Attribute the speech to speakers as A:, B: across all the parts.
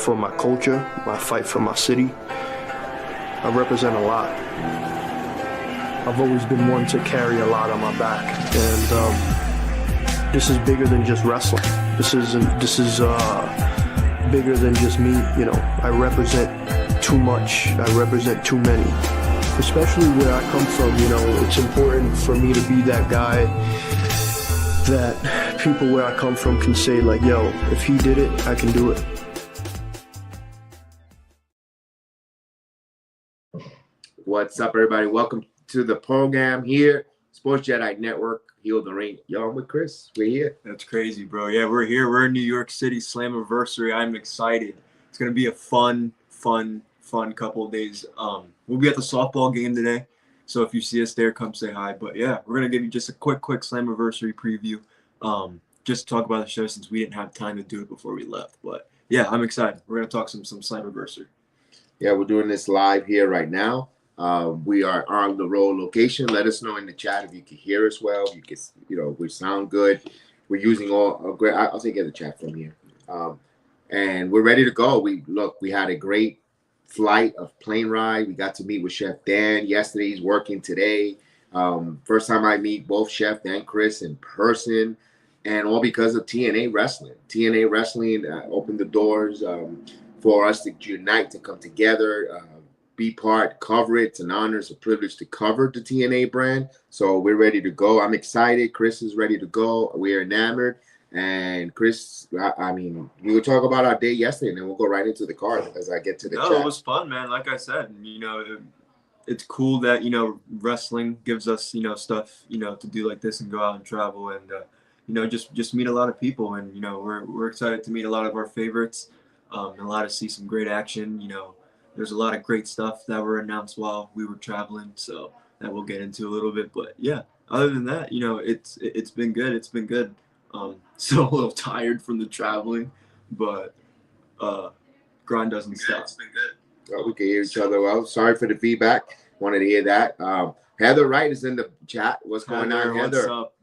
A: for my culture, I fight for my city. I represent a lot. I've always been one to carry a lot on my back, and this is bigger than just wrestling. This is bigger than just me. You know, I represent too much. I represent too many. Especially where I come from, you know, it's important for me to be that guy that people where I come from can say, like, yo, if he did it, I can do it.
B: What's up, everybody? Welcome to the program here, Sports Jedi Network, Heal the Ring. Yo, I'm with Chris. We're here.
C: That's crazy, bro. Yeah, we're here. We're in New York City, Slammiversary. I'm excited. It's going to be a fun couple of days. We'll be at the softball game today, so if you see us there, come say hi. But yeah, we're gonna give you just a quick Slammiversary preview, just to talk about the show since we didn't have time to do it before we left. But yeah, I'm excited. We're gonna talk some Slammiversary.
B: Yeah, we're doing this live here right now. We are on the road location. Let us know in the chat if you can hear us well. You can, you know, we sound good. We're using all great. I'll take the chat from here, and we're ready to go. We had a great flight of plane ride. We got to meet with Chef Dan yesterday. He's working today. First time I meet both Chef and Chris in person, and all because of TNA Wrestling. TNA Wrestling opened the doors for us to unite, to come together, be part, cover it. It's an honor, it's a privilege to cover the TNA brand. So we're ready to go. I'm excited. Chris is ready to go. We're enamored. And Chris, I mean, we would talk about our day yesterday, and then we'll go right into the card as I get to the chat.
C: It was fun, man. Like I said, you know, it's cool that, you know, wrestling gives us, you know, stuff, you know, to do like this and go out and travel and, you know, just meet a lot of people. And, you know, we're excited to meet a lot of our favorites, and a lot to see some great action. You know, there's a lot of great stuff that were announced while we were traveling, so that we'll get into a little bit. But yeah, other than that, you know, it's been good. It's been good. Still a little tired from the traveling, but grind doesn't stop. It's been good.
B: Well, we can hear each other well. Sorry for the feedback. Wanted to hear that. Heather Wright is in the chat. What's going on, Heather?
C: What's up?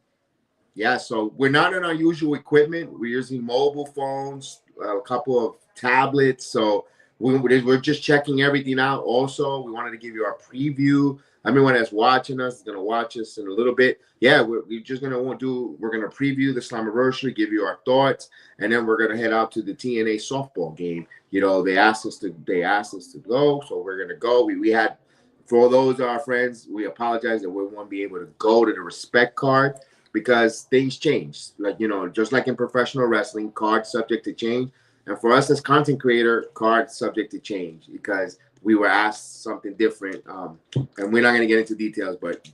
B: Yeah, so we're not in our usual equipment. We're using mobile phones, a couple of tablets. So we're just checking everything out. Also, we wanted to give you our preview. Everyone that's watching us is going to watch us in a little bit. Yeah, we're just going to preview the Slammiversary, give you our thoughts, and then we're going to head out to the TNA softball game. You know, they asked us to go, so we're going to go. We had, for those our friends, we apologize that we won't be able to go to the respect card because things change. Like, you know, just like in professional wrestling, cards subject to change. And for us as content creator, cards subject to change because we were asked something different, and we're not going to get into details, but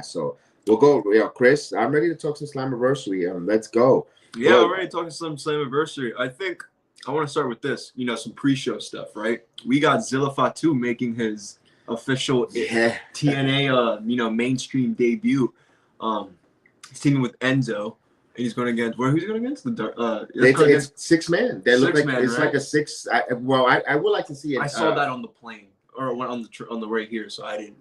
B: so we'll go. Yeah, Chris, I'm ready to talk some Slammiversary. Let's go.
C: Yeah, I'm ready to talk some Slammiversary. I think I want to start with this, you know, some pre-show stuff, right? We got Zilla Fatu making his official TNA, you know, mainstream debut. He's teaming with Enzo. And he's going against who's he going against?
B: It's 6 man. They look like it's
C: right?
B: like a 6. I would like to see it.
C: I saw that on the plane or on the way here, so I didn't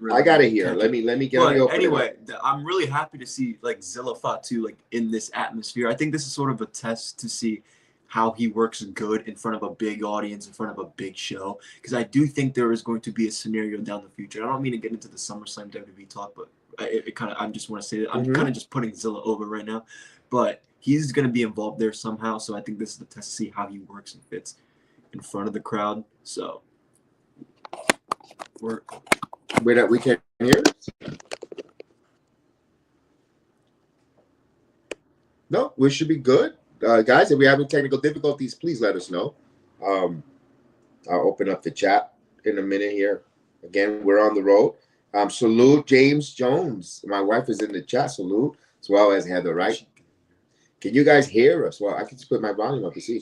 C: really.
B: I got it here. Let me get it.
C: Anyway, I'm really happy to see like Zilla Fatu like in this atmosphere. I think this is sort of a test to see how he works good in front of a big audience, in front of a big show. Because I do think there is going to be a scenario down the future. I don't mean to get into the SummerSlam WWE talk, but it kind of, I just want to say that I'm kind of just putting Zilla over right now, but he's going to be involved there somehow. So I think this is the test to see how he works and fits in front of the crowd. So
B: we can't hear. No, we should be good, guys. If we have any technical difficulties, please let us know. I'll open up the chat in a minute here. Again, we're on the road. Salute James Jones. My wife is in the chat. Salute, as well as Heather, right? Can you guys hear us? Well, I can just put my volume up to see.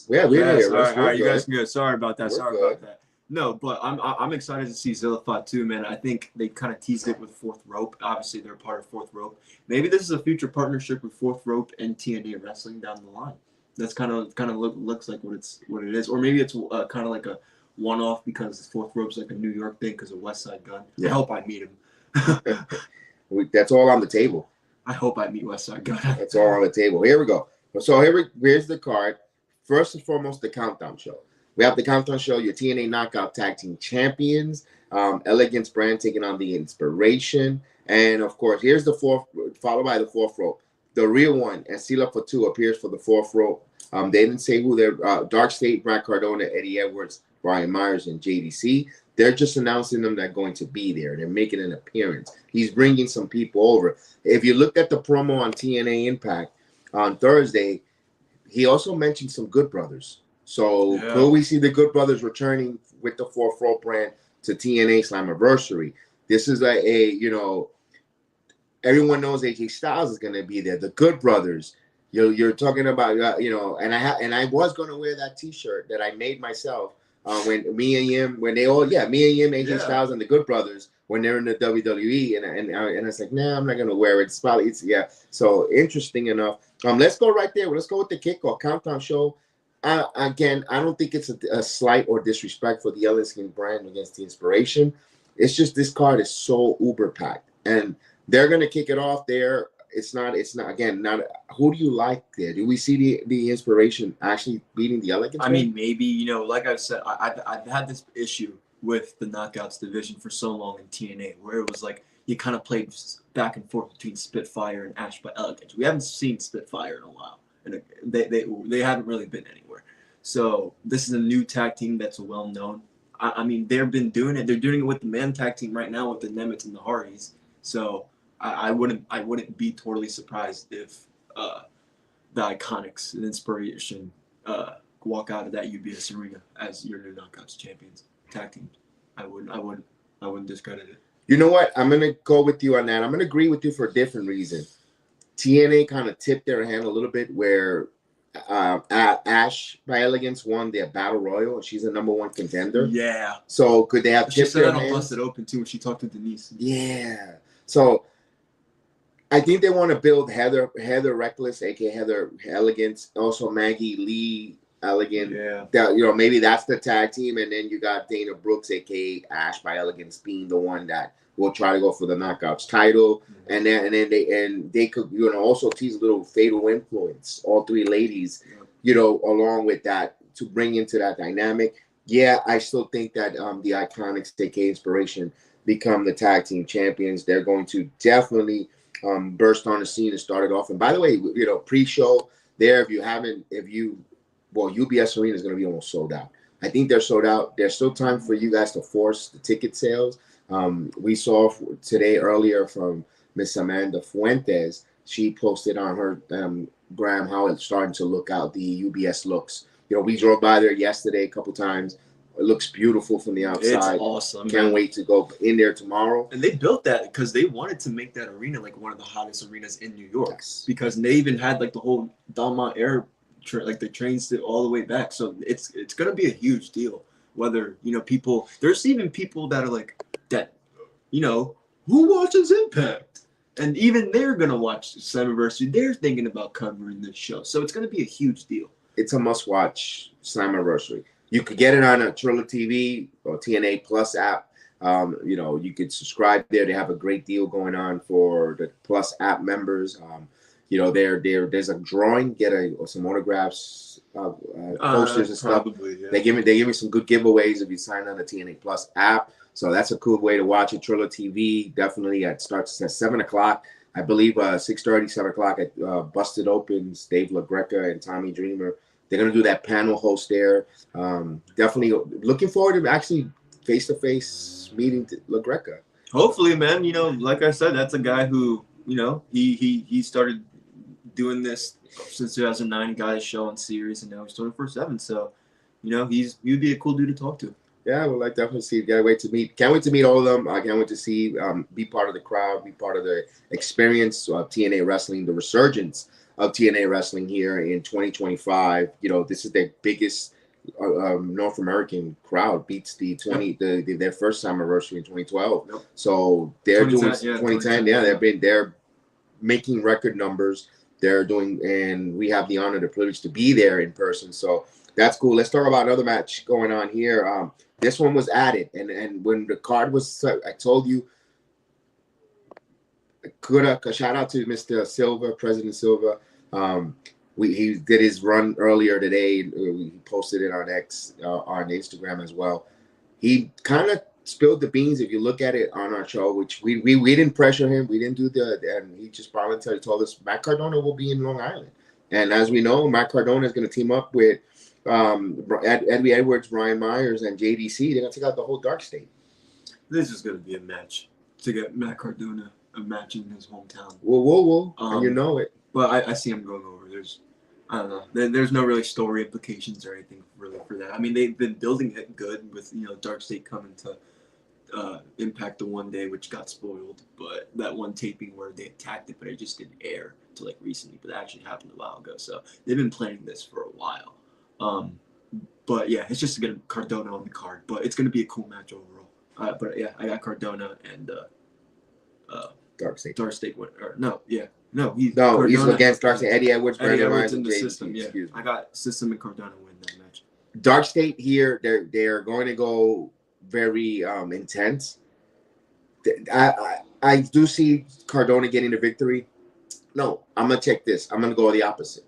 B: Yeah, we're here.
C: All right, you guys can go. Sorry about that. About that. No, but I'm excited to see Zilla Fatu, man. I think they kind of teased it with Fourth Rope. Obviously, they're part of Fourth Rope. Maybe this is a future partnership with Fourth Rope and TNA Wrestling down the line. That's kind of looks like what it is, or maybe it's kind of like a one-off because Fourth Rope's like a New York thing because of West Side Gun. Yeah. I hope I meet him.
B: That's all on the table.
C: I hope I meet West Side Gun.
B: That's all on the table. Here we go. So here's the card. first and foremost, the Countdown Show. We have the Countdown Show, your TNA Knockout Tag Team Champions, Elegance brand taking on the Inspiration. And, of course, here's the fourth, followed by the fourth rope. The real one, and Seal Up for Two, appears for the fourth rope. They didn't say who they're Dark State, Brad Cardona, Eddie Edwards, Brian Myers, and JDC. They're just announcing them that are going to be there. They're making an appearance. He's bringing some people over. If you look at the promo on TNA Impact on Thursday, he also mentioned some Good Brothers. So could we see the Good Brothers returning with the fourth rope brand to TNA Slammiversary? This is everyone knows AJ Styles is going to be there. The Good Brothers. You're talking about, and I was going to wear that T-shirt that I made myself when me and him, AJ Styles and the Good Brothers, when they're in the WWE, and I was like, nah, I'm not going to wear it. So interesting enough. Let's go right there. Let's go with the kickoff Countdown Show. Again, I don't think it's a slight or disrespect for the Ellison brand against the Inspiration. It's just this card is so uber packed, and they're gonna kick it off there. It's not. Who do you like there? Do we see the Inspiration actually beating the Elegance?
C: I mean, maybe, like I've said, I've had this issue with the Knockouts division for so long in TNA, where it was like you kind of played back and forth between Spitfire and Ash by Elegance. We haven't seen Spitfire in a while, and they haven't really been anywhere. So this is a new tag team that's well known. I mean, they've been doing it. They're doing it with the man tag team right now with the Nemets and the Hardys. So I wouldn't be totally surprised if the Iconics and Inspiration walk out of that UBS arena as your new Knockouts champions tag team. I wouldn't discredit it.
B: You know what? I'm gonna go with you on that. I'm gonna agree with you for a different reason. TNA kind of tipped their hand a little bit where Ash by Elegance won their Battle Royal, and she's a #1 contender.
C: Yeah.
B: So could they have
C: She
B: tipped
C: said
B: their
C: that on
B: hands?
C: Busted Open too when she talked to Denise.
B: Yeah. So I think they want to build Heather Reckless, aka Heather Elegance, also Maggie Lee Elegant.
C: Yeah.
B: That, maybe that's the tag team, and then you got Dana Brooks, aka Ash by Elegance, being the one that will try to go for the Knockouts title. And then they could also tease a little Fatal Influence, all three ladies, along with that to bring into that dynamic. Yeah, I still think that the Iconics, aka Inspiration, become the tag team champions. They're going to definitely burst on the scene and start it off. And by the way, pre-show there, UBS Arena is going to be almost sold out. I think they're sold out. There's still time for you guys to force the ticket sales. We saw today earlier from Miss Amanda Fuentes. She posted on her gram how it's starting to look out, the UBS looks. We drove by there yesterday a couple times. It looks beautiful from the outside.
C: It's awesome.
B: Can't wait to go in there tomorrow.
C: And they built that because they wanted to make that arena like one of the hottest arenas in New York. Yes. Because they even had like the whole Belmont Air, like the trains all the way back. So it's gonna be a huge deal. Whether people, there's even people that are like that, who watches Impact, and even they're gonna watch Slammiversary. They're thinking about covering this show, so it's gonna be a huge deal.
B: It's a must-watch Slammiversary. You could get it on a Triller TV or TNA Plus app. You could subscribe there. They have a great deal going on for the Plus app members. There's a drawing. Get some autographs, posters and stuff.
C: Probably, yeah.
B: They give me some good giveaways if you sign on the TNA Plus app. So that's a cool way to watch it. Triller TV definitely. It starts at 7:00. I believe 6:30, 7:00 at Busted Opens. Dave LaGreca and Tommy Dreamer. They're gonna do that panel host there. Definitely looking forward to actually face-to-face meeting LaGreca.
C: Hopefully, man. Like I said, that's a guy who he started doing this since 2009. He got his show on series, and now he's 24/7. So, he'd be a cool dude to talk to.
B: Yeah, well, I definitely see. Can't wait to meet all of them. I can't wait to see, be part of the crowd, be part of the experience of TNA wrestling, the resurgence of TNA wrestling here in 2025. This is their biggest North American crowd. Beats their first Slammiversary in 2012. Yep. So they're doing 2010. Yeah, they're making record numbers. They're doing, and we have the honor, the privilege to be there in person. So that's cool. Let's talk about another match going on here. This one was added, and when the card was set, I told you, shout out to Mr. Silva, President Silva. he did his run earlier today. He posted it on X, on Instagram as well. He kind of spilled the beans. If you look at it on our show, which we didn't pressure him, we didn't do and he just voluntarily told us Matt Cardona will be in Long Island. And as we know, Matt Cardona is going to team up with Eddie Edwards, Brian Myers, and JDC. They're going to take out the whole Dark State.
C: This is going to be a match to get Matt Cardona a match in his hometown.
B: Whoa. And you know it.
C: But I see him going over. I don't know. There's no really story implications or anything really for that. I mean, they've been building it good with, Dark State coming to Impact the one day, which got spoiled. But that one taping where they attacked it, but it just didn't air till like recently. But that actually happened a while ago. So they've been planning this for a while. But yeah, it's just to get Cardona on the card. But it's going to be a cool match overall. But yeah, I got Cardona and
B: Dark State.
C: Dark State win. He's
B: against Dark State. Eddie Edwards, Brandon Myers,
C: in
B: and
C: the
B: JDC.
C: system. Yeah, I got System and Cardona win that match.
B: Dark State here, they're going to go very intense. I do see Cardona getting the victory. No, I'm gonna check this. I'm gonna go the opposite.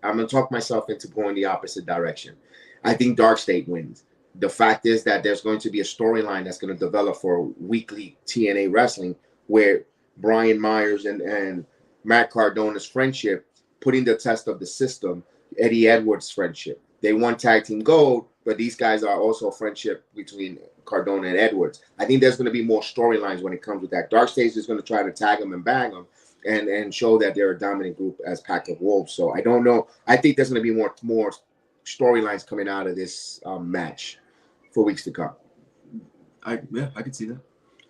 B: I'm gonna talk myself into going the opposite direction. I think Dark State wins. The fact is that there's going to be a storyline that's going to develop for weekly TNA wrestling where Brian Myers and Matt Cardona's friendship putting the test of the system, Eddie Edwards' friendship. They won tag team gold, but these guys are also a friendship between Cardona and Edwards. I think there's going to be more storylines when it comes with that. Dark Stage is going to try to tag them and bang them and show that they're a dominant group as Pack of Wolves. So I don't know. I think there's going to be more storylines coming out of this match for weeks to come.
C: I could see that.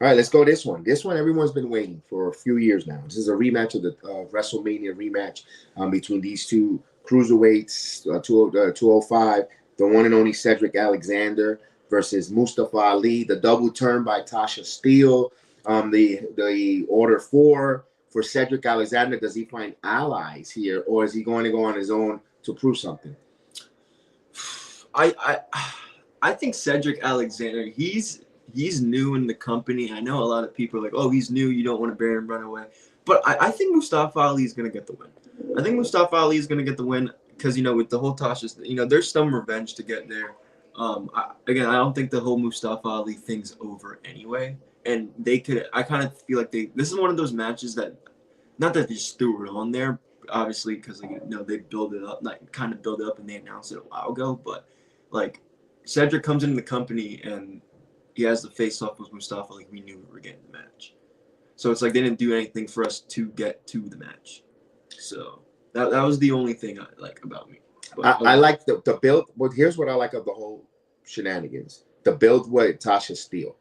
B: All right, let's go this one. This one everyone's been waiting for a few years now. This is a rematch of the WrestleMania rematch between these two cruiserweights, 205, the one and only Cedric Alexander versus Mustafa Ali, the double turn by Tasha Steele. The order for Cedric Alexander, does he find allies here, or is he going to go on his own to prove something?
C: I think Cedric Alexander, he's new in the company. I know a lot of people are like, oh, he's new, you don't want to bear him run away. But I think Mustafa Ali is going to get the win. I think Mustafa Ali is going to get the win because, with the whole Tasha, there's some revenge to get there. I don't think the whole Mustafa Ali thing's over anyway. And I kind of feel like this is one of those matches that, not that they just threw it on there, obviously, because, they build it up, kind of build it up and they announced it a while ago. But, Cedric comes into the company and he has the face-off with Mustafa. We knew we were getting the match. So it's they didn't do anything for us to get to the match. So that was the only thing I like about me. But,
B: I like the build. But here's what I like of the whole shenanigans. The build with Tasha Steele.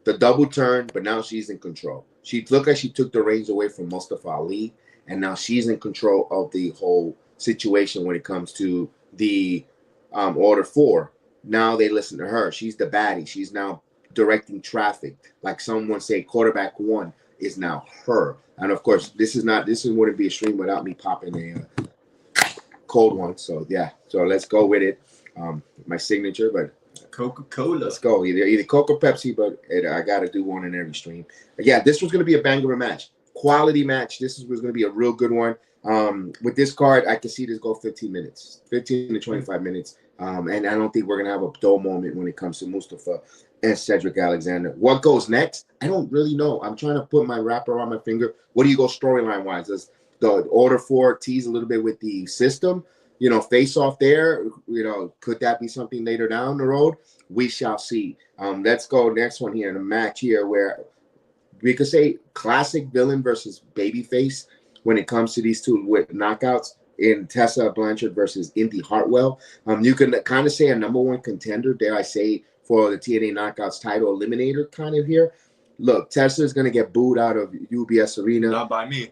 B: The double turn, but now she's in control. She looked like she took the reins away from Mustafa Ali, and now she's in control of the whole situation when it comes to the order 4. Now they listen to her. She's the baddie. She's now directing traffic. Like someone say, quarterback 1 is now her. And of course, this wouldn't be a stream without me popping a cold one. So yeah, so let's go with it. My signature, but
C: Coca-Cola.
B: Let's go. Either Coke or Pepsi, but I got to do one in every stream. Yeah, this was going to be a banger match. Quality match. This was going to be a real good one. With this card, I can see this go 15 to 25 minutes. And I don't think we're going to have a dull moment when it comes to Mustafa and Cedric Alexander. What goes next? I don't really know. I'm trying to put my wrapper around my finger. What do you go storyline-wise? Does the order 4 tease a little bit with the system? Face off there, could that be something later down the road? We shall see. Let's go next one here in a match here where we could say classic villain versus babyface when it comes to these two with knockouts in Tessa Blanchard versus Indy Hartwell. You can kind of say a number 1 contender, dare I say, for the TNA Knockouts title eliminator kind of here. Look, Tessa is going to get booed out of UBS Arena.
C: Not by me.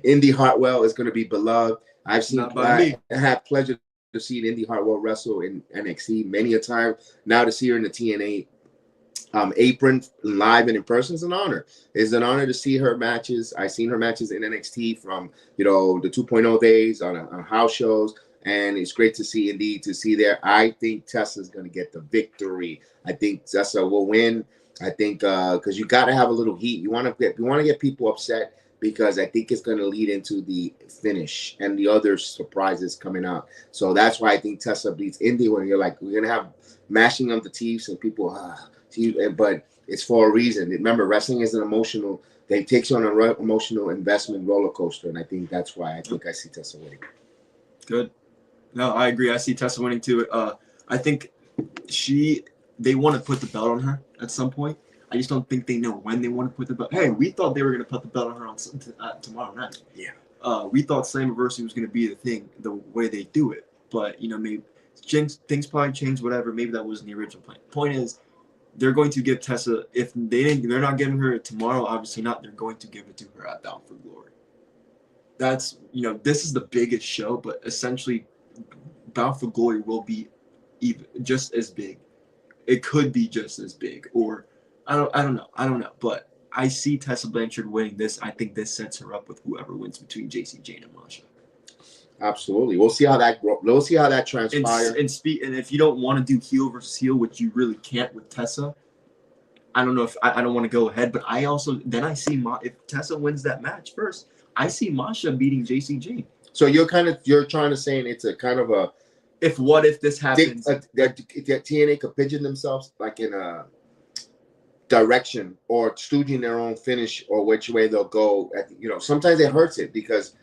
B: Indy Hartwell is going to be beloved. I had pleasure to see Indy Hartwell wrestle in NXT many a time. Now to see her in the TNA apron live and in person is an honor. It's an honor to see her matches. I've seen her matches in NXT from the 2.0 days on house shows, and it's great to see Indy there. I think Tessa's going to get the victory. I think Tessa will win. I think because you got to have a little heat. You want to get people upset because I think it's going to lead into the finish and the other surprises coming out. So that's why I think Tessa beats Indy, when you're like, we're going to have mashing of the teeth and people, but it's for a reason. Remember, wrestling is an emotional, they takes you on an emotional investment roller coaster, and I think that's why I think I see Tessa winning.
C: Good. No, I agree. I see Tessa winning too. I think they want to put the belt on her at some point. I just don't think they know when they want to put the belt. Hey, we thought they were going to put the belt on her on tomorrow night.
B: Yeah.
C: We thought Slammiversary was going to be the thing, the way they do it. But, maybe things probably changed, whatever. Maybe that wasn't the original plan. Point is, they're going to give Tessa, if they're not giving her tomorrow, obviously not, they're going to give it to her at Bound for Glory. That's, this is the biggest show, but essentially Bound for Glory will be even just as big. It could be just as big, or I don't know. But I see Tessa Blanchard winning this. I think this sets her up with whoever wins between JC Jane and Masha.
B: Absolutely. We'll see how that transpires.
C: And if you don't want to do heel versus heel, which you really can't with Tessa, I don't know if I don't want to go ahead, but I see if Tessa wins that match first, I see Masha beating JC Jane.
B: So you're trying to say it's a kind of a,
C: what if this happens?
B: That TNA could pigeon themselves like in a direction or staging their own finish or which way they'll go. Sometimes it hurts it because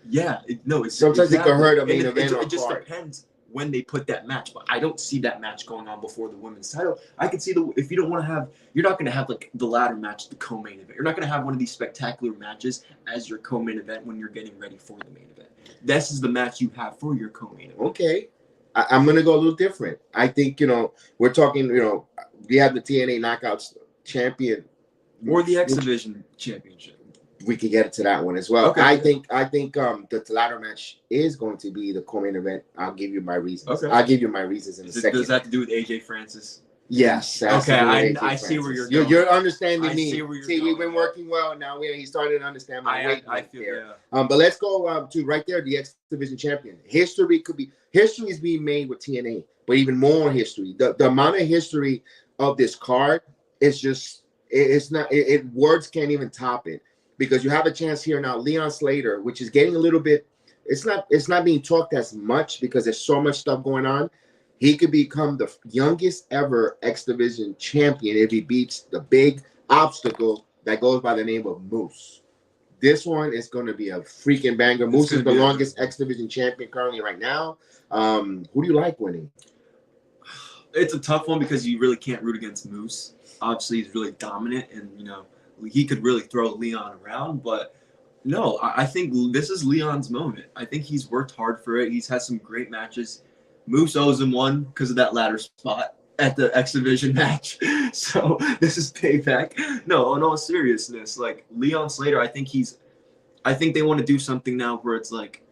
B: sometimes it could hurt a main event.
C: It just depends when they put that match. But I don't see that match going on before the women's title. I can see if you don't want to have, you're not going to have like the ladder match, the co-main event. You're not going to have one of these spectacular matches as your co-main event when you're getting ready for the main event. This is the match you have for your co-main event.
B: Okay. I'm going to go a little different. I think, we're talking, we have the TNA Knockouts champion.
C: Or the X Division championship.
B: We could get to that one as well.
C: Okay.
B: I think the ladder match is going to be the co-main event. I'll give you my reasons.
C: Okay.
B: I'll give you my reasons in a second.
C: Does that have to do with AJ Francis?
B: Yes.
C: Okay, I see where you're going.
B: You're understanding me.
C: See where you're going.
B: We've been working well. Now he started to understand my weight.
C: I feel here.
B: Yeah. But let's go to right there, the X Division champion. History is being made with TNA, but even more history. The amount of history of this card is just words can't even top it, because you have a chance here now. Leon Slater, which is getting a little bit, it's not being talked as much because there's so much stuff going on. He could become the youngest ever X Division champion if he beats the big obstacle that goes by the name of Moose. This one is going to be a freaking banger. Moose is the longest X Division champion currently right now. Who do you like winning?
C: It's a tough one because you really can't root against Moose. Obviously, he's really dominant, and he could really throw Leon around. But no, I think this is Leon's moment. I think he's worked hard for it. He's had some great matches. Moose owes him one because of that ladder spot at the X Division match. So this is payback. No, in all seriousness, like Leon Slater, I think they want to do something now where it's like,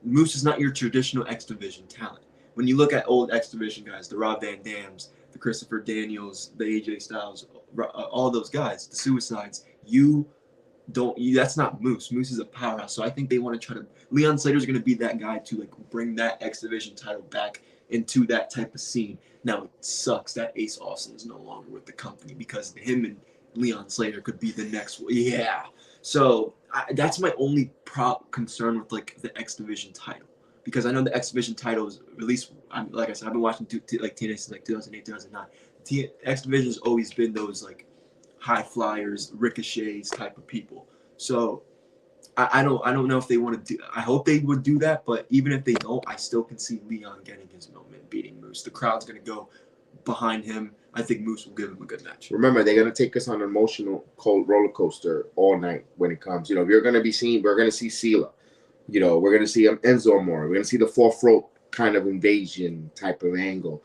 C: Moose is not your traditional X Division talent. When you look at old X Division guys, the Rob Van Dams, the Christopher Daniels, the AJ Styles, all those guys, the Suicides, that's not Moose. Moose is a powerhouse. So I think they want to try to, Leon Slater's going to be that guy to like bring that X Division title back into that type of scene. Now it sucks that Ace Austin is no longer with the company, because him and Leon Slater could be the next one. Yeah. So that's my only concern with like the X Division title, because I know the X Division title is, at least, like I said, I've been watching like TNA since like 2008, 2009. X Division has always been those like high flyers, ricochets type of people. So I don't know if they want to do. I hope they would do that, but even if they don't, I still can see Leon getting his moment, beating Moose. The crowd's gonna go behind him. I think Moose will give him a good match.
B: Remember, they're gonna take us on an emotional cold roller coaster all night when it comes. We're gonna see Sela. We're gonna see Enzo more. We're gonna see the fourth rope kind of invasion type of angle.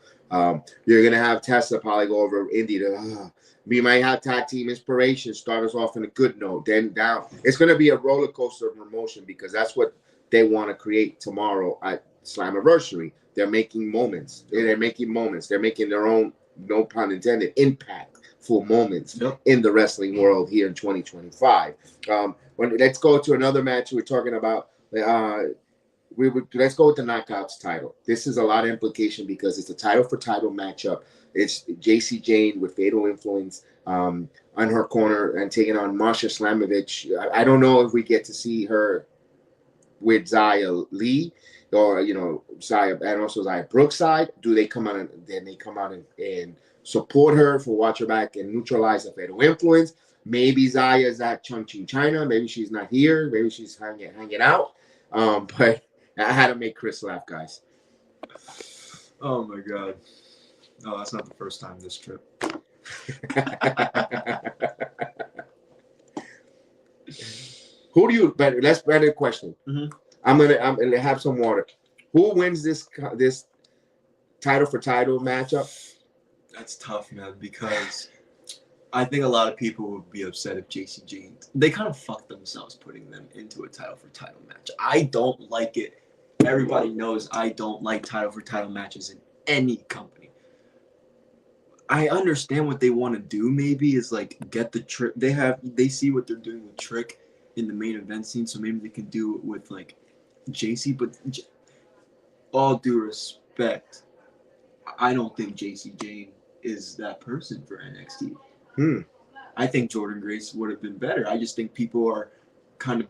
B: You're gonna have Tessa probably go over Indy to. We might have tag team inspiration start us off on a good note, then down. It's going to be a roller coaster of emotion, because that's what they want to create tomorrow at Slammiversary. They're making moments. They're making their own, no pun intended, impactful moments in the wrestling world here in 2025. Let's go to another match we're talking about. let's go with the Knockouts title. This is a lot of implication because it's a title for title matchup. It's JC Jane with Fatal Influence on her corner and taking on Masha Slamovich. I don't know if we get to see her with Zaya Lee or Zaya and also Zaya Brookside. Do they come out and support her for watch her back and neutralize the Fatal Influence? Maybe Zaya is at Chongqing, China. Maybe she's not here. Maybe she's hanging out. But I had to make Chris laugh, guys.
C: Oh my God. No, that's not the first time this trip.
B: Who do you? But let's better question.
C: Mm-hmm.
B: I'm gonna have some water. Who wins this title for title matchup?
C: That's tough, man, because I think a lot of people would be upset if JC Jane. They kind of fucked themselves putting them into a title for title match. I don't like it. Everybody knows I don't like title for title matches in any company. I understand what they want to do. Maybe is like get the Trick. They see what they're doing with Trick in the main event scene, so maybe they can do it with like JC. But all due respect, I don't think JC Jane is that person for NXT. I think Jordan Grace would have been better. I just think people are kind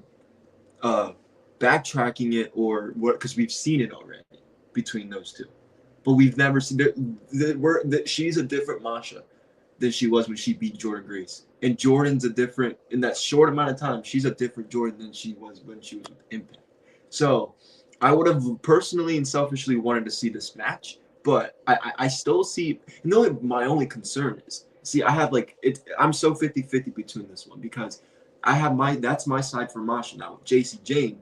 C: of backtracking it or what because we've seen it already between those two, but we've never seen she's a different Masha than she was when she beat Jordan Grace, and Jordan's a different in that short amount of time. She's a different Jordan than she was when she was with Impact. So I would have personally and selfishly wanted to see this match, but I still see. My only concern is. See, I have I'm so 50-50 between this one because I have that's my side for Masha now. With JC Jane,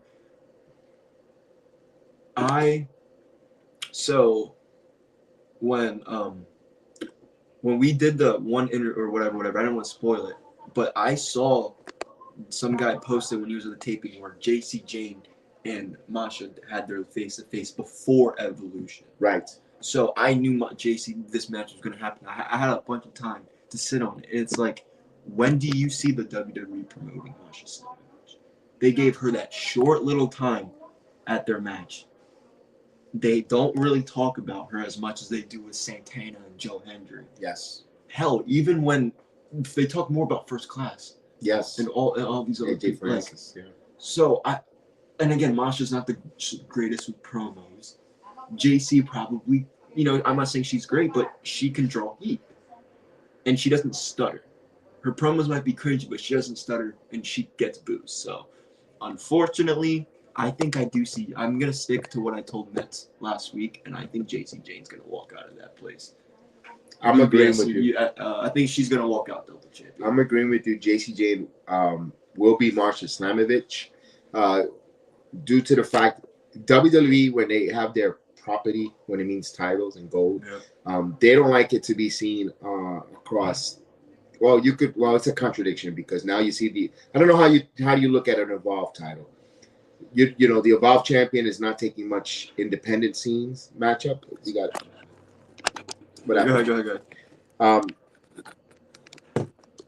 C: when we did the one or whatever, I don't want to spoil it, but I saw some guy posted when he was at the taping where JC Jane and Masha had their face-to-face before Evolution.
B: Right. So
C: I knew this match was going to happen. I had a bunch of time to sit on it. It's like, when do you see the WWE promoting Masha Slamovich? They gave her that short little time at their match. They don't really talk about her as much as they do with Santana and Joe Hendry.
B: Yes.
C: Hell, even when they talk more about First Class.
B: Yes.
C: And all these other people.
B: Yeah.
C: So and again, Masha's not the greatest with promos. JC probably, I'm not saying she's great, but she can draw heat. And she doesn't stutter. Her promos might be cringy, but she doesn't stutter, and she gets boos. So, unfortunately, I think I do see. I'm going to stick to what I told Mets last week, and I think JC Jane's going to walk out of that place.
B: I'm agreeing with you.
C: I think she's going to walk out double champion.
B: I'm agreeing with you. JC Jane will be Masha Slamovich due to the fact WWE, when they have their property, when it means titles and gold, they don't like it to be seen across. Well, it's a contradiction because now you see I don't know how do you look at an Evolve title. The Evolve champion is not taking much independent scenes matchup. You got whatever.
C: Go ahead.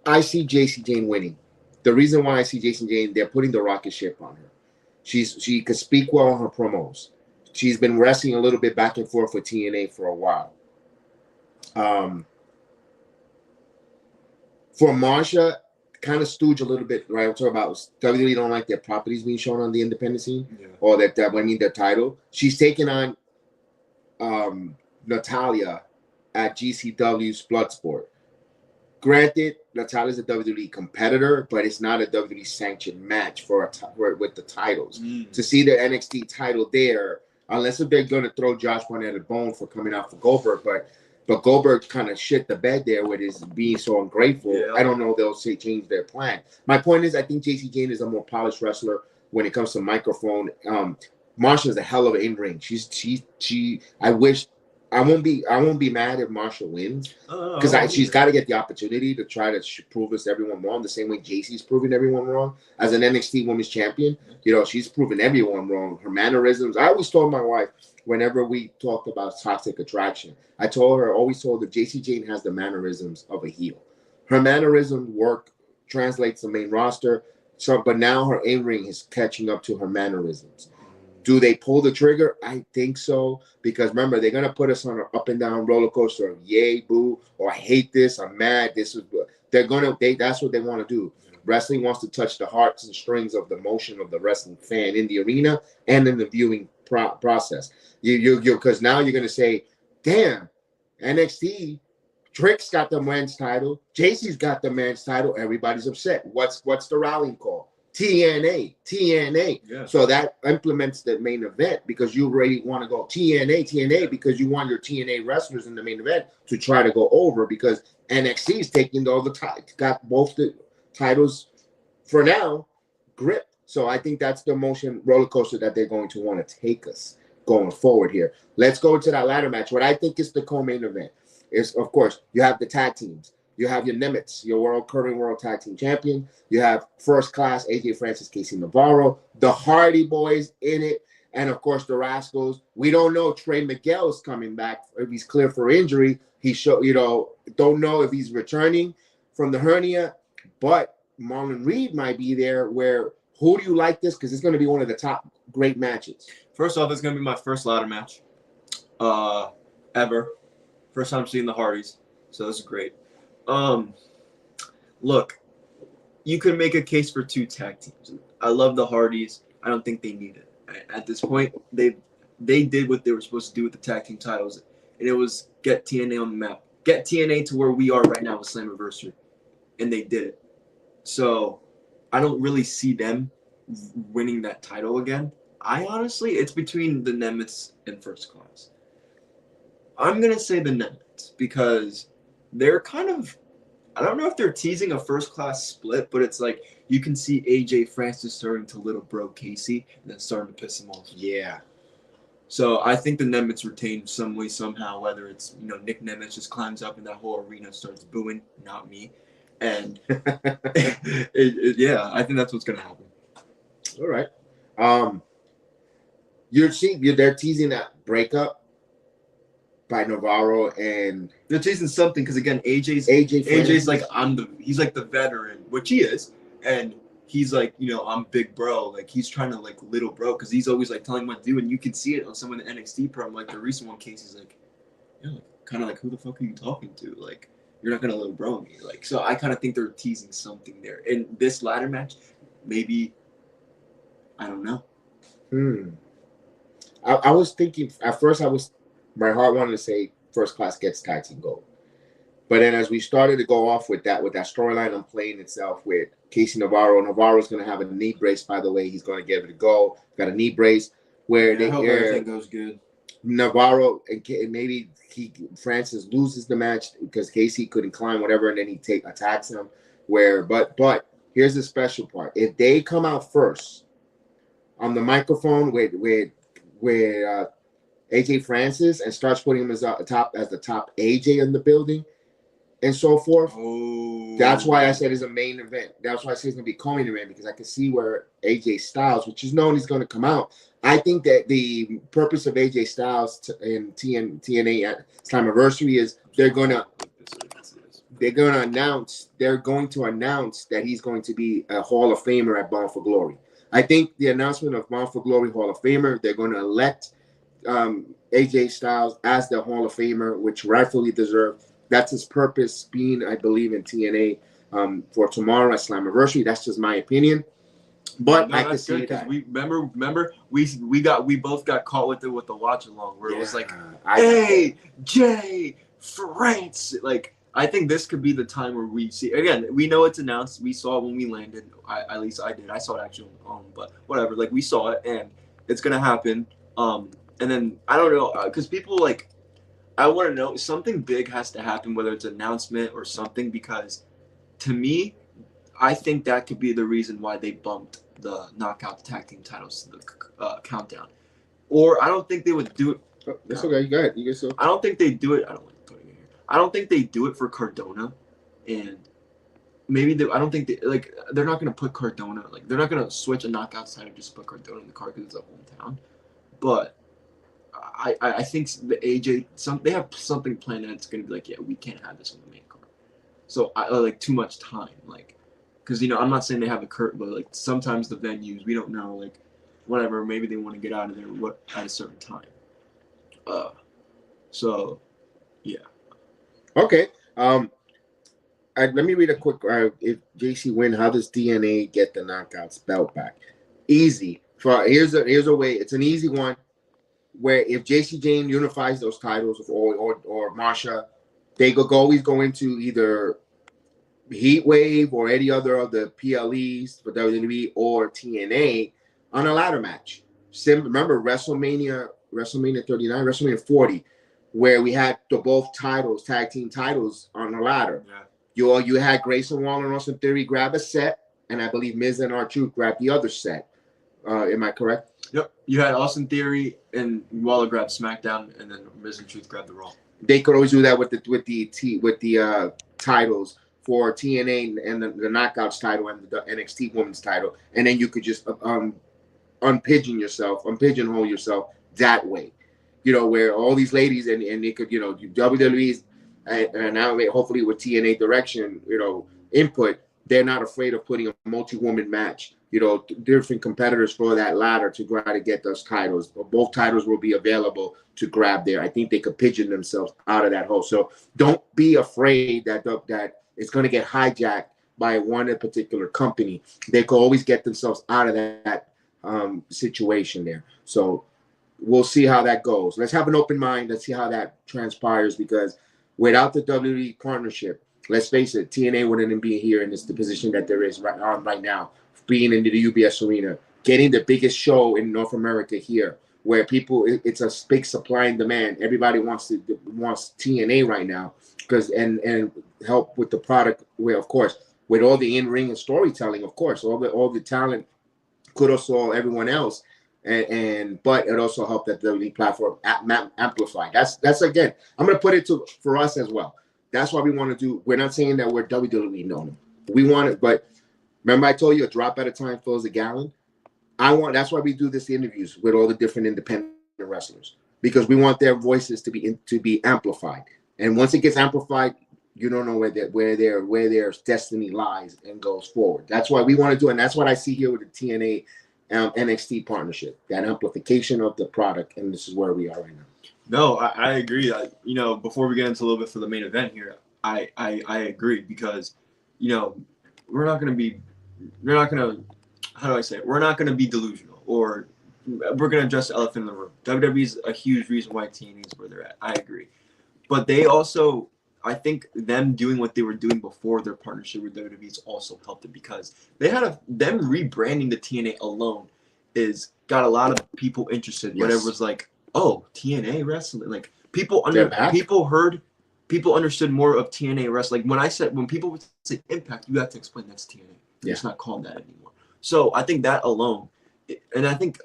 B: I see JC Jane winning. The reason why I see JC Jane, they're putting the rocket ship on her. She could speak well on her promos. She's been wrestling a little bit back and forth with TNA for a while. For Masha, kind of stooge a little bit, right? I'm talking about WWE don't like their properties being shown on the independent scene, or their title. She's taking on Natalia at GCW's Bloodsport. Granted, Natalia's a WWE competitor, but it's not a WWE sanctioned match with the titles. To see the NXT title there, unless if they're going to throw Josh Barnett a bone for coming out for Goldberg, but Goldberg kind of shit the bed there with his being so ungrateful. Yeah. I don't know if they'll change their plan. My point is, I think JC Jane is a more polished wrestler when it comes to microphone. Masha's a hell of an in-ring. I won't be mad if Masha wins because she's got to get the opportunity to try to prove us everyone wrong the same way JC's proving everyone wrong as an NXT Women's Champion. She's proven everyone wrong. Her mannerisms. I always told my wife whenever we talked about Toxic Attraction, I always told her JC Jane has the mannerisms of a heel. Her mannerisms translates the main roster. So, but now her in-ring is catching up to her mannerisms. Do they pull the trigger? I think so, because remember, they're gonna put us on an up and down roller coaster of yay, boo, or I hate this, I'm mad. This is that's what they want to do. Wrestling wants to touch the hearts and strings of the motion of the wrestling fan in the arena and in the viewing process. Because now you're gonna say, damn, NXT. Trick's got the men's title. JC's got the men's title. Everybody's upset. What's the rallying call? TNA.
C: Yeah.
B: So that implements the main event because you already want to go TNA because you want your TNA wrestlers in the main event to try to go over because NXT is taking all the got both the titles for now grip. So I think that's the motion roller coaster that they're going to want to take us going forward here. Let's go to that ladder match. What I think is the co-main event is, of course, you have the tag teams. You have your Nimitz, your current world tag team champion. You have first class AJ Francis, Casey Navarro, the Hardy Boys in it, and of course the Rascals. We don't know Trey Miguel is coming back if he's clear for injury. Don't know if he's returning from the hernia, but Marlon Reed might be there. Who do you like this? Because it's going to be one of the top great matches.
C: First off, it's going to be my first ladder match ever. First time seeing the Hardys, so this is great. Look, you could make a case for 2 tag teams. I love the Hardys. I don't think they need it. At this point, they did what they were supposed to do with the tag team titles, and it was get TNA on the map. Get TNA to where we are right now with Slammiversary, and they did it. So I don't really see them winning that title again. It's between the Nimitz and First Class. I'm going to say the Nimitz because they're kind of, I don't know if they're teasing a First Class split, but it's like you can see AJ Francis starting to little bro Casey and then starting to piss him off.
B: Yeah.
C: So I think the Nimitz retain some way, somehow, whether it's, Nick Nimitz just climbs up in that whole arena, starts booing, not me. And yeah, I think that's what's going to happen.
B: All right. They're teasing that breakup by Navarro, and
C: they're teasing something because again, AJ's like he's like the veteran, which he is, and he's like, I'm big bro, like he's trying to like little bro because he's always like telling him what to do, and you can see it on some of the NXT promo, like the recent one. Casey's like, kind of like, who the fuck are you talking to? Like, you're not gonna little bro me, like. So I kind of think they're teasing something there. In this ladder match, maybe, I don't know.
B: I was thinking at first. My heart wanted to say First Class gets tag team gold, but then as we started to go off with that storyline unplaying itself with Casey Navarro's going to have a knee brace. By the way, he's going to give it a go. Got a knee brace where
C: I hope everything goes good.
B: Navarro and maybe Francis loses the match because Casey couldn't climb, whatever, and then he attacks him. But here's the special part: if they come out first on the microphone with AJ Francis and starts putting him as the top AJ in the building and so forth.
C: Oh.
B: That's why I said it's a main event. That's why I say it's going to be co-main event because I can see where AJ Styles, which is known, is going to come out. I think that the purpose of AJ Styles in TNA Slammiversary is they're going to announce that he's going to be a Hall of Famer at Bound for Glory. I think the announcement of Bound for Glory Hall of Famer, they're going to elect AJ Styles as the Hall of Famer, which rightfully deserved. That's his purpose being, I believe, in TNA for tomorrow at Slammiversary. That's just my opinion. But I can see that.
C: We remember we both got caught with the watch along where it was like, AJ France. Like, I think this could be the time where we see again. We know it's announced. We saw it when we landed. At least I did. I saw it actually but whatever. Like, we saw it and it's gonna happen. And then I don't know because people like. I want to know something big has to happen, whether it's an announcement or something, because to me, I think that could be the reason why they bumped the knockout tag team titles to the countdown. Or I don't think they would do it.
B: Oh, that's okay. You got it. You get so.
C: I don't think they do it. I don't like putting it here. I don't think they do it for Cardona, and maybe I don't think they're not gonna put Cardona they're not gonna switch a knockout title just to put Cardona in the card because it's a hometown, but. I think the AJ they have something planned and it's gonna be like, yeah, we can't have this on the main card. So I like too much time, because I'm not saying they have a curtain, but like sometimes the venues we don't know whatever. Maybe they want to get out of there at a certain time. So yeah.
B: Okay. Let me read a quick. If JC win, how does TNA get the Knockouts belt back? Easy. Here's a way. It's an easy one. Where if JC Jane unifies those titles or Marsha, they could always go into either Heat Wave or any other of the PLEs for WWE or TNA on a ladder match. Remember WrestleMania 39, WrestleMania 40, where we had both titles, tag team titles on a ladder.
C: Yeah.
B: You had Grayson Waller and Austin Theory grab a set, and I believe Miz and R-Truth grab the other set. Am I correct?
C: Yep. You had Austin Theory and Waller grab SmackDown, and then Miz and Truth grab the Raw.
B: They could always do that with the titles for TNA and the Knockouts title and the NXT Women's title, and then you could just unpigeonhole yourself that way. You know, where all these ladies and they could, you know, WWE's and now hopefully with TNA direction, you know, input, they're not afraid of putting a multi-woman match, you know, different competitors for that ladder to try to get those titles. Both titles will be available to grab there. I think they could pigeon themselves out of that hole. So don't be afraid that it's going to get hijacked by one particular company. They could always get themselves out of that situation there. So we'll see how that goes. Let's have an open mind. Let's see how that transpires, because without the WWE partnership, let's face it, TNA wouldn't be here in the position that there is right now, being into the UBS Arena, getting the biggest show in North America here, where it's a big supply and demand. Everybody wants TNA right now because and help with the product. Where of course, with all the in-ring and storytelling, of course, all the talent, kudos to everyone else. But it also helped that the WWE platform amplify. That's again, I'm gonna put it for us as well. That's why we want to do. We're not saying that we're WWE, no. We want it, but remember I told you a drop at a time fills a gallon. That's why we do this interviews with all the different independent wrestlers, because we want their voices to be amplified. And once it gets amplified, you don't know where their destiny lies and goes forward. That's why we want to do it. And that's what I see here with the TNA NXT partnership, that amplification of the product, and this is where we are right now.
C: No, I agree. You know, before we get into a little bit for the main event here, I agree, because, you know, we're not going to be delusional, or we're going to address the elephant in the room. WWE is a huge reason why TNA is where they're at. I agree. But they also, I think them doing what they were doing before their partnership with WWE has also helped it, because them rebranding the TNA alone got a lot of people interested. Yes. But it was like, oh, TNA wrestling, like people understood more of TNA wrestling. When people would say Impact, you have to explain that's TNA. Yeah. It's not called that anymore. So I think that alone, and I think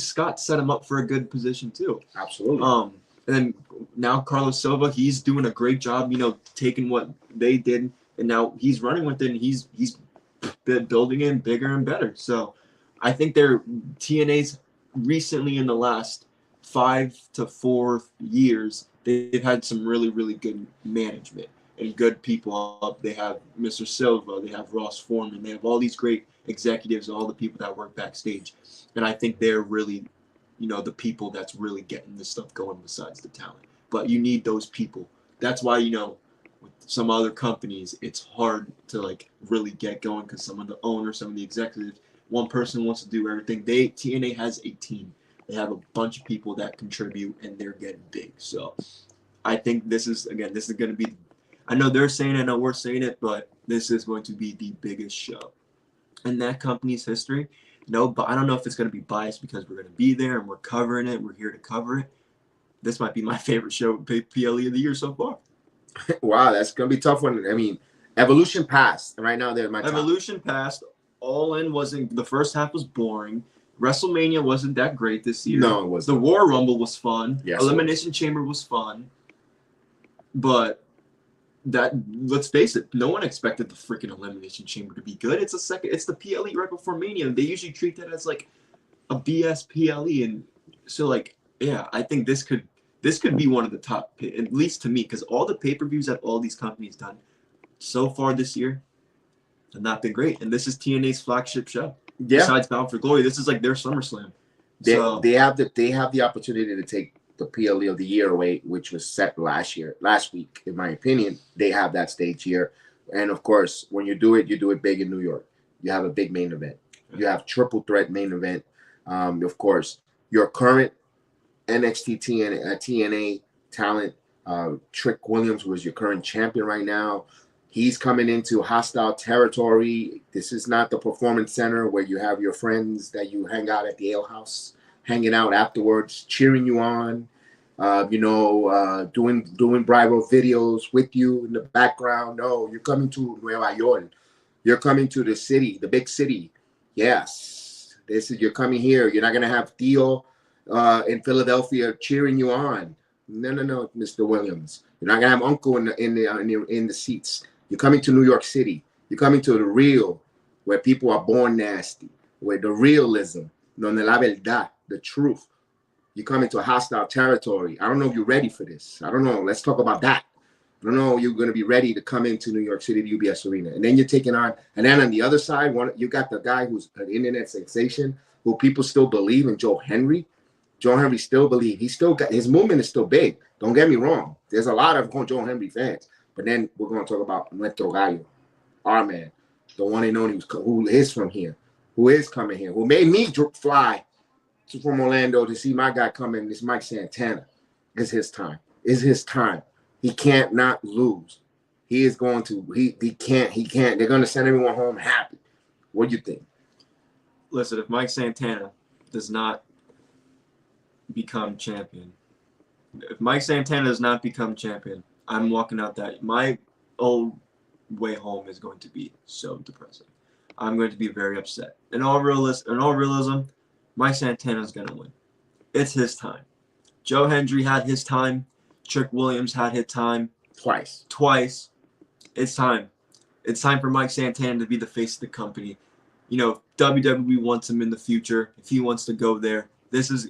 C: Scott set him up for a good position too.
B: Absolutely.
C: And then now Carlos Silva, he's doing a great job, you know, taking what they did, and now he's running with it, and he's building it bigger and better. So I think TNA's recently, in the last 5 to 4 years, they've had some really, really good management and good people up. They have Mr. Silva, they have Ross Foreman, they have all these great executives and all the people that work backstage. And I think they're really, you know, the people that's really getting this stuff going besides the talent. But you need those people. That's why, you know, with some other companies, it's hard to like really get going, because some of the owners, some of the executives, one person wants to do everything. TNA has a team. They have a bunch of people that contribute, and they're getting big. So I think this is going to be, I know they're saying it, I know we're saying it, but this is going to be the biggest show in that company's history. No, but I don't know if it's going to be biased because we're going to be there and we're covering it. We're here to cover it. This might be my favorite show, PLE of the year so far.
B: Wow, that's going to be a tough one. I mean, Evolution passed. Right now, they're my top.
C: Evolution passed. All In wasn't, the first half was boring. WrestleMania wasn't that great this year.
B: No, it wasn't.
C: The War Rumble was fun.
B: Yes,
C: Elimination Chamber was fun. But let's face it, no one expected the freaking Elimination Chamber to be good. It's the PLE right before Mania. They usually treat that as like a BS PLE, and so like, yeah, I think this could be one of the top, at least to me, because all the pay-per-views that all these companies done so far this year have not been great, and this is TNA's flagship show.
B: Yeah,
C: besides Bound for Glory, this is like their SummerSlam.
B: they have the opportunity to take the PLE of the year away, which was set last week, in my opinion. They have that stage here, and of course, when you do it big in New York. You have a big main event. You have triple threat main event. Of course, your current NXT TNA talent, Trick Williams, was your current champion right now. He's coming into hostile territory. This is not the performance center where you have your friends that you hang out at the ale house, hanging out afterwards, cheering you on, doing rival videos with you in the background. No, you're coming to Nueva York. You're coming to the city, the big city. Yes, you're coming here. You're not gonna have Theo in Philadelphia cheering you on. No, Mr. Williams. You're not gonna have Uncle in the seats. You're coming to New York City. You're coming to the real, where people are born nasty, where the realism, donde la verdad, the truth. You're coming to a hostile territory. I don't know if you're ready for this. I don't know. Let's talk about that. I don't know. You're going to be ready to come into New York City, the UBS Arena, and then you're taking on. And then on the other side, you got the guy who's an internet sensation, who people still believe in, Joe Henry. Joe Henry still believes. He's still got his movement is still big. Don't get me wrong. There's a lot of Joe Henry fans. But then we're going to talk about Nuestro Gallo, our man, the one and only who is from here, who is coming here, who made me fly from Orlando to see my guy coming. This Mike Santana. It's his time. It's his time. He can't not lose. He is going to. He can't. They're going to send everyone home happy. What do you think?
C: Listen, if Mike Santana does not become champion, I'm walking out that. My old way home is going to be so depressing. I'm going to be very upset. In all realism, Mike Santana is going to win. It's his time. Joe Hendry had his time. Trick Williams had his time.
B: Twice.
C: It's time. It's time for Mike Santana to be the face of the company. You know, WWE wants him in the future. If he wants to go there,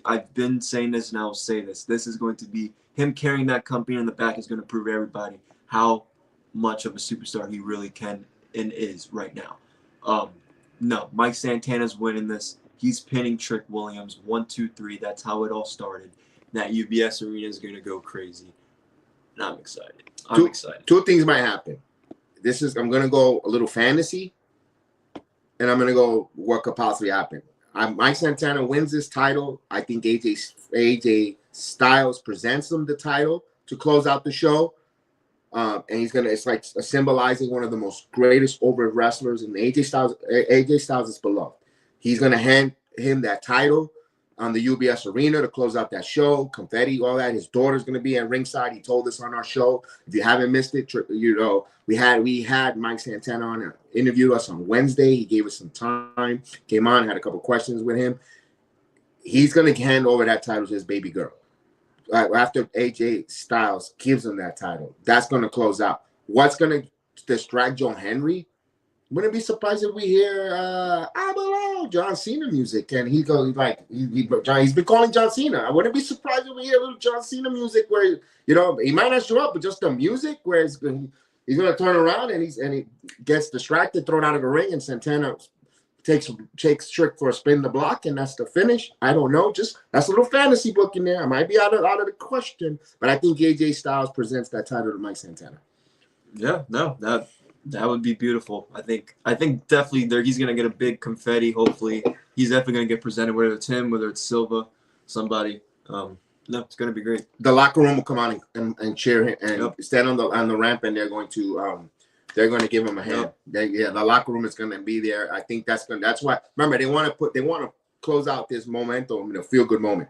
C: I've been saying this and I'll say this. This is going to be him carrying that company in the back is going to prove everybody how much of a superstar he really can and is right now. No, Mike Santana's winning this. He's pinning Trick Williams. 1, 2, 3. That's how it all started. That UBS Arena is going to go crazy. And I'm excited. I'm excited.
B: Two things might happen. I'm going to go a little fantasy, and I'm going to go what could possibly happen. Mike Santana wins this title. I think AJ Styles presents him the title to close out the show. And it's like symbolizing one of the most greatest over wrestlers. And AJ Styles is beloved. He's going to hand him that title on the UBS Arena to close out that show. Confetti, all that. His daughter's going to be at ringside. He told us on our show. If you haven't missed it, we had Mike Santana on, interviewed us on Wednesday. He gave us some time, came on, had a couple questions with him. He's going to hand over that title to his baby girl. After AJ Styles gives him that title, that's going to close out. What's going to distract Joe Henry? Wouldn't be surprised if we hear I Belong John Cena music, and he goes like he's been calling John Cena. I wouldn't be surprised if we hear a little John Cena music where he might not show up, but just the music where he's going to turn around and he gets distracted, thrown out of the ring, and Santana takes Trick for a spin the block, and that's the finish. I don't know. Just that's a little fantasy book in there. I might be out of the question, but I think AJ Styles presents that title to Mike Santana.
C: Yeah, no, that would be beautiful. I think definitely he's gonna get a big confetti. Hopefully, he's definitely gonna get presented, whether it's him, whether it's Silva, somebody. No, it's gonna be great.
B: The locker room will come on and cheer him and stand on the ramp, and they're going to give him a hand. The locker room is going to be there. I think that's why. Remember, they want to close out this momentum in a feel good moment.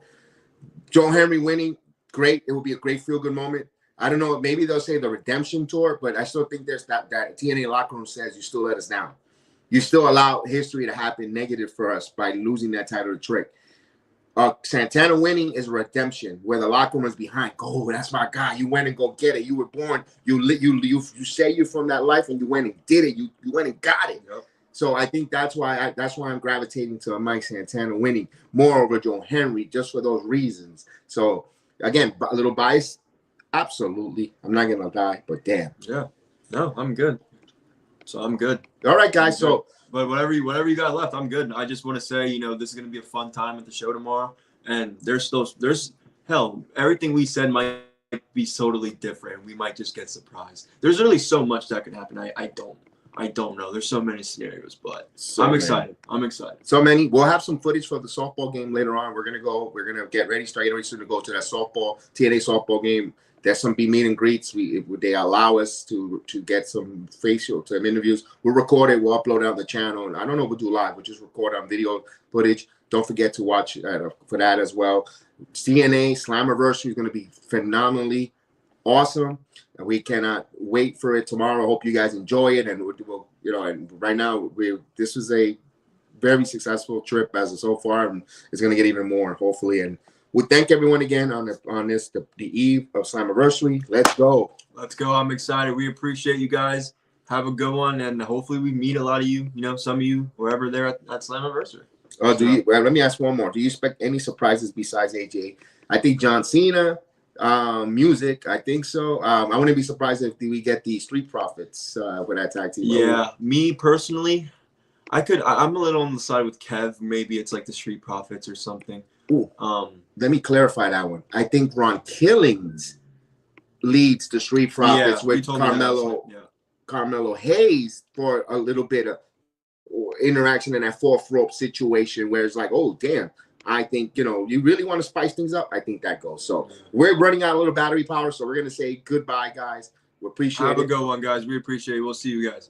B: Joe Henry winning, great. It will be a great feel good moment. I don't know. Maybe they'll say the redemption tour, but I still think there's that TNA locker room says you still let us down. You still allow history to happen negative for us by losing that title to Trick. Santana winning is redemption, where the locker room is behind. Go, that's my guy. You went and go get it. You were born. You say you're from that life, and you went and did it. You went and got it. Yep. So I think that's why I'm gravitating to Mike Santana winning more over Joe Henry, just for those reasons. So again, a little bias, absolutely. I'm not gonna lie, but damn.
C: Yeah. No, I'm good. So I'm good.
B: All right, guys. So
C: But whatever you got left, I'm good. I just want to say, you know, this is gonna be a fun time at the show tomorrow, and there's hell, everything we said might be totally different. We might just get surprised. There's really so much that could happen. I don't know. There's so many scenarios, but I'm excited. I'm excited.
B: So many. We'll have some footage for the softball game later on. We're gonna get ready, start getting ready soon to go to that TNA softball game. There's some meet and greets. They allow us to get some interviews. We'll record it. We'll upload it on the channel. And I don't know if we'll do live. We'll just record on video footage. Don't forget to watch for that as well. TNA Slammiversary is going to be phenomenally awesome. And we cannot wait for it tomorrow. I hope you guys enjoy it. And we'll and right now this was a very successful trip as of so far, and it's going to get even more hopefully. And we thank everyone again on the eve of Slammiversary. Let's go.
C: Let's go. I'm excited. We appreciate you guys. Have a good one, and hopefully we meet a lot of you. You know, some of you wherever they're at Slammiversary.
B: Let me ask one more. Do you expect any surprises besides AJ? I think John Cena, music. I think so. I wouldn't be surprised if we get the Street Profits for that tag team.
C: Yeah, me personally, I'm a little on the side with Kev. Maybe it's like the Street Profits or something.
B: Ooh. Let me clarify that one. I think Ron Killings leads the Street Profits with Carmelo Hayes for a little bit of interaction in that fourth rope situation where it's like, oh damn, I think you really want to spice things up. I think that goes. So we're running out a little battery power, so we're gonna say goodbye, guys. We appreciate it.
C: Have a good one, guys. We appreciate it. We'll see you guys.